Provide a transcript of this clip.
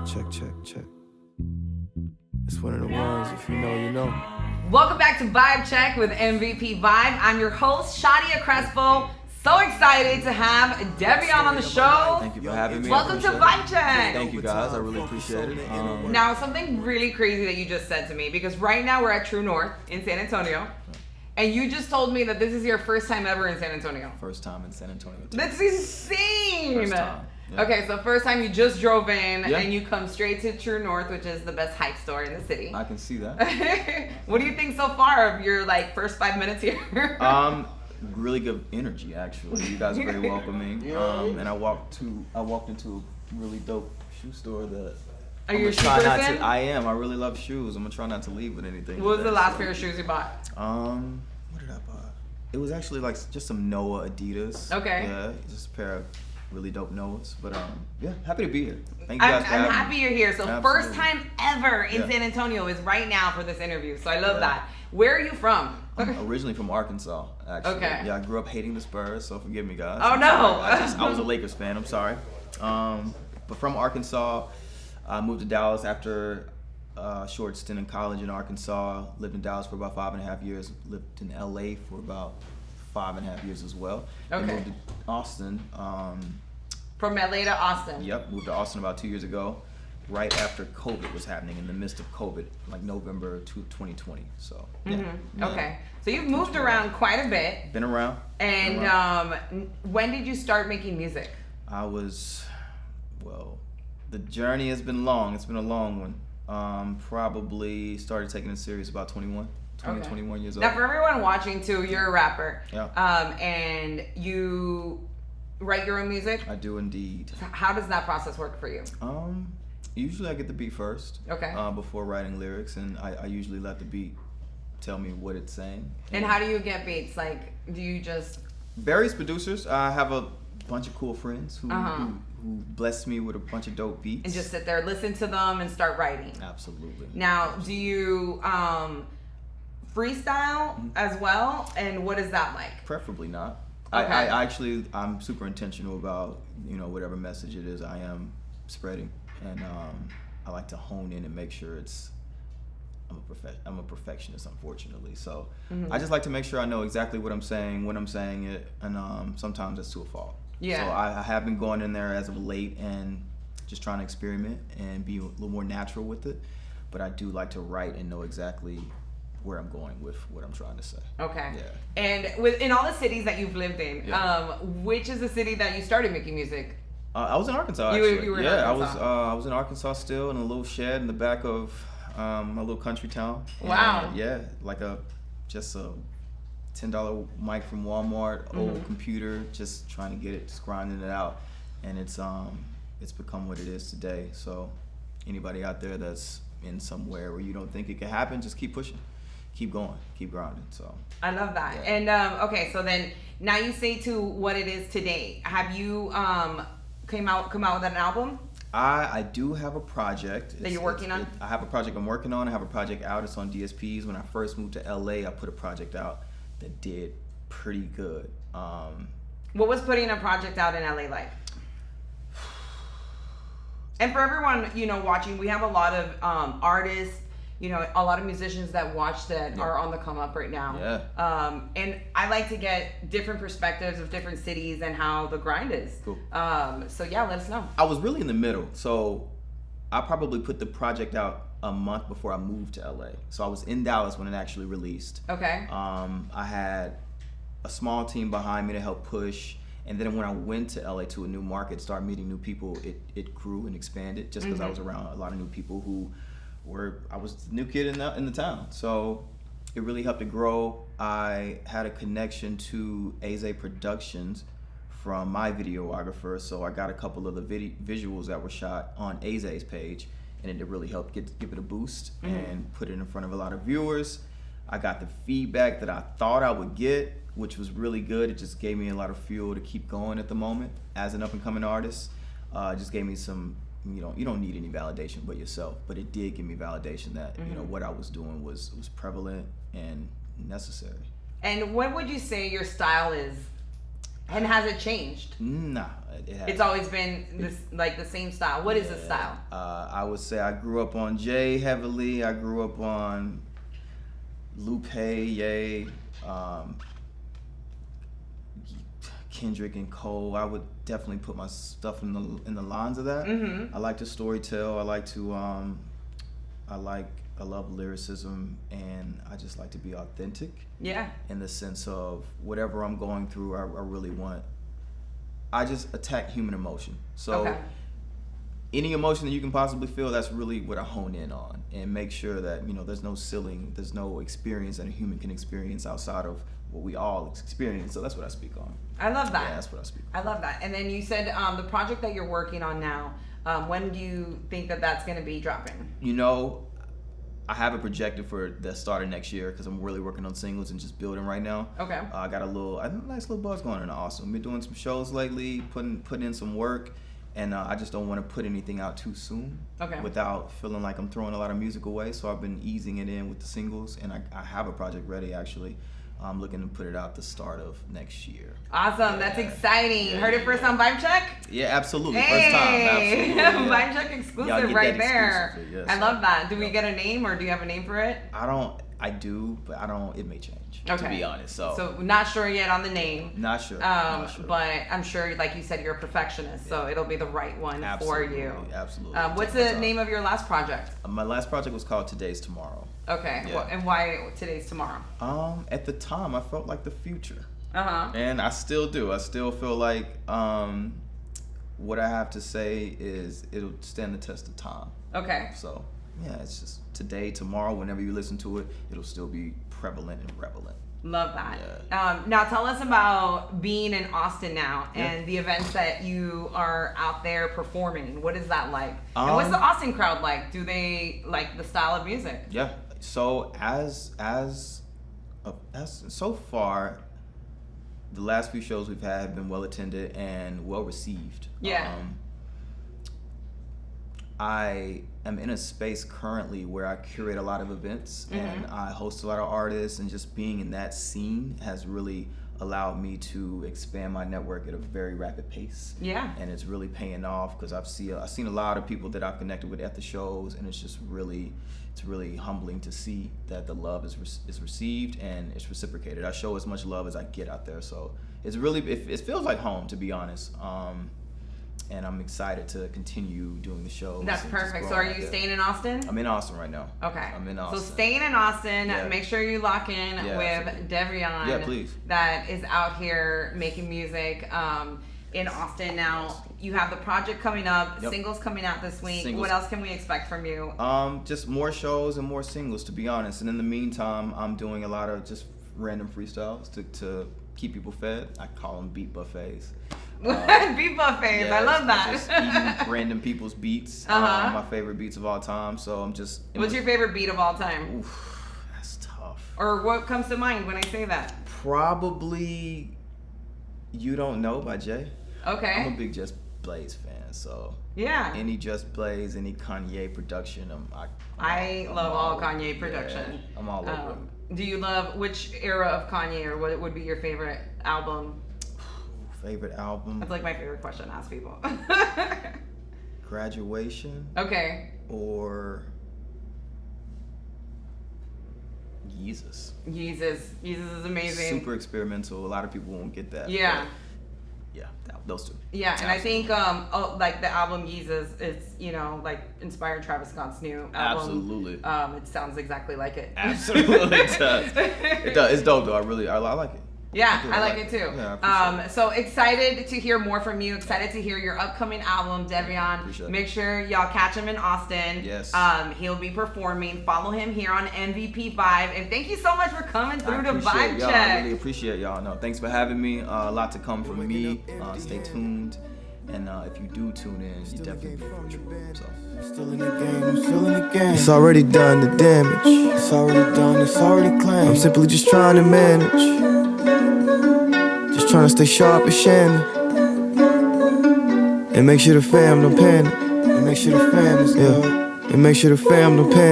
Check. It's one of the ones, if you know, you know. Welcome back to Vibe Check with MVP Vibe. I'm your host, Shadia Crespo. So excited to have Deveon on the show. Thank you for having me. Welcome to Vibe Check. Thank you guys, I really appreciate it. Now, something really crazy that you just said to me, because right now we're at True North in San Antonio, and you just told me that this is your first time ever in San Antonio. First time in San Antonio. That's insane. First time. Yeah. Okay, so first time you just drove in and you come straight to True North, which is the best hype store in the city. I can see that. What do you think so far of your first 5 minutes here? Really good energy actually. You guys are very welcoming. And I walked into a really dope shoe store that Are you a shoe person? I am. I really love shoes. I'm gonna try not to leave with anything. What was the last pair of shoes you bought? What did I buy? It was actually just some Noah Adidas. Okay. Yeah, just a pair of really dope Noahs. But yeah, happy to be here. Thank you guys for having me. I'm happy you're here. So Absolutely. First time ever in San Antonio is right now for this interview. So I love that. Where are you from? I'm originally from Arkansas, actually. Okay. Yeah, I grew up hating the Spurs, so forgive me, guys. Oh, no. I was a Lakers fan. I'm sorry. But from Arkansas, I moved to Dallas after a short stint in college in Arkansas. Lived in Dallas for about 5.5 years. Lived in LA for about 5.5 years as well. Okay. And moved to Austin. From LA to Austin. Yep, moved to Austin about 2 years ago, right after COVID was happening, in the midst of COVID, like November 2020. So, yeah. Okay. So you've moved around quite a bit. Been around. And when did you start making music? The journey has been long. It's been a long one. Probably started taking it serious about 21 years old. Now, for everyone watching too, you're a rapper. Yeah. And you write your own music? I do indeed. How does that process work for you? Usually I get the beat first. Okay. Before writing lyrics, and I usually let the beat tell me what it's saying. And how do you get beats? Do you just... Various producers. I have a bunch of cool friends who bless me with a bunch of dope beats. And just sit there, listen to them, and start writing. Absolutely. Now, do you freestyle as well? And what is that like? Preferably not. Okay. I'm super intentional about, whatever message it is I am spreading. And I like to hone in and make sure I'm a perfectionist, unfortunately. So I just like to make sure I know exactly what I'm saying, when I'm saying it, and sometimes that's to a fault. Yeah. So I have been going in there as of late and just trying to experiment and be a little more natural with it. But I do like to write and know exactly where I'm going with what I'm trying to say. Okay. Yeah. And in all the cities that you've lived in, which is the city that you started making music? I was in Arkansas, You actually. were in Arkansas. I was in Arkansas still, in a little shed in the back of a little country town. Wow. And, just a $10 mic from Walmart, old computer, just trying to get it, just grinding it out, and it's become what it is today. So anybody out there that's in somewhere where you don't think it can happen, just keep pushing, keep going, keep grinding. So I love that. Yeah. And okay, so then now you say to what it is today. Have you come out with an album? I do have a project that you're working on? I have a project I'm working on. I have a project out. It's on DSPs. When I first moved to LA, I put a project out that did pretty good. What was putting a project out in LA like? And for everyone, watching, we have a lot of artists, a lot of musicians that watch that are on the come up right now. Yeah. And I like to get different perspectives of different cities and how the grind is. Cool. So yeah, let us know. I was really in the middle. So I probably put the project out a month before I moved to LA. So I was in Dallas when it actually released. Okay. I had a small team behind me to help push. And then when I went to LA to a new market, started meeting new people, it grew and expanded just because I was around a lot of new people I was the new kid in the town. So it really helped it grow. I had a connection to Aze Productions from my videographer, so I got a couple of the visuals that were shot on Aze's page, and it really helped give it a boost and put it in front of a lot of viewers. I got the feedback that I thought I would get, which was really good. It just gave me a lot of fuel to keep going at the moment as an up-and-coming artist. It just gave me some, you don't need any validation but yourself, but it did give me validation that what I was doing was prevalent and necessary. And what would you say your style is? And has it changed? Nah, it hasn't. It's always been this like the same style. What is the style? I would say I grew up on Jay heavily. I grew up on Lupe, Ye, Kendrick and Cole. I would definitely put my stuff in the lines of that. Mm-hmm. I like to storytell. I like to I love lyricism, and I just like to be authentic. Yeah. In the sense of whatever I'm going through, I really want. I just attack human emotion. So Okay. any emotion that you can possibly feel, that's really what I hone in on, and make sure that there's no ceiling, there's no experience that a human can experience outside of what we all experience. So that's what I speak on. I love that. Yeah, that's what I speak on. I love that. And then you said the project that you're working on now. When do you think that that's going to be dropping? I have it projected for the start of next year because I'm really working on singles and just building right now. Okay. I got a nice little buzz going in Austin. Been doing some shows lately, putting in some work, and I just don't want to put anything out too soon. Okay. Without feeling like I'm throwing a lot of music away. So I've been easing it in with the singles, and I have a project ready actually. I'm looking to put it out the start of next year. Awesome. That's exciting. Heard it first on Vibe Check? Yeah, absolutely. Hey. First time. Absolutely. Yeah. Vibe Check exclusive Y'all get right that there. exclusively, yes. I love that. Do we get a name, or do you have a name for it? I do, but I don't. It may change. Okay. To be honest, so not sure yet on the name. Not sure. But I'm sure, like you said, you're a perfectionist, so it'll be the right one for you. Absolutely. What's the name of your last project? My last project was called Today's Tomorrow. Okay. Yeah. Well, and why Today's Tomorrow? At the time, I felt like the future. Uh-huh. And I still do. I still feel like what I have to say is it'll stand the test of time. Okay. So, yeah, it's just today, tomorrow, whenever you listen to it, it'll still be prevalent and relevant. Love that. Yeah. Now tell us about being in Austin now and the events that you are out there performing. What is that like? And what's the Austin crowd like? Do they like the style of music? Yeah. So as so far, the last few shows we've had have been well attended and well received. Yeah. I am in a space currently where I curate a lot of events and I host a lot of artists, and just being in that scene has really allowed me to expand my network at a very rapid pace. Yeah. And it's really paying off because I've seen a lot of people that I've connected with at the shows, and it's really humbling to see that the love is received and it's reciprocated. I show as much love as I get out there, so it feels like home, to be honest. And I'm excited to continue doing the shows. That's perfect. So are you staying in Austin? I'm in Austin right now. Okay. I'm in Austin. So staying in Austin, Yeah. make sure you lock in with absolutely. Deveon. Yeah, please. That is out here making music in Austin now. You have the project coming up, Yep. Singles coming out this week. Singles. What else can we expect from you? Just more shows and more singles, to be honest. And in the meantime, I'm doing a lot of just random freestyles to keep people fed. I call them beat buffets. Beat buffets. I love that. Just eating random people's beats. My favorite beats of all time. So I'm just. What's your favorite beat of all time? Oof, that's tough. Or what comes to mind when I say that? Probably You Don't Know by Jay. Okay. I'm a big Just Blaze fan, so Yeah. any Just Blaze, any Kanye production, I love all Kanye production. Yeah, I'm all over it. Do you love which era of Kanye, or what would be your favorite album? Favorite album? That's like my favorite question to ask people. Graduation Okay. or Yeezus. Yeezus is amazing. Super experimental. A lot of people won't get that. Yeah. but yeah, those two. Yeah, and I think like the album Yeezus is, like inspired Travis Scott's new album. Absolutely. It sounds exactly like it. Absolutely, it does. It does. It's dope though. I like it. Yeah, do. I like it too. Yeah, I appreciate it. So excited to hear more from you. Excited to hear your upcoming album, Deveon. Appreciate it. Make sure y'all catch him in Austin. Yes. He'll be performing. Follow him here on MVP Vibe. And thank you so much for coming through to appreciate Vibe y'all. Check. I really appreciate y'all. No, thanks for having me. A lot to come from me. Stay tuned. And if you do tune in, you definitely be for truth. So. Still in the game, I'm still in the game. It's already done, the damage. It's already done, it's already claimed. I'm simply just trying to manage. Just trying to stay sharp as Shannon. And make sure the fam don't panic. And make sure the fam is good. And make sure the fam don't panic.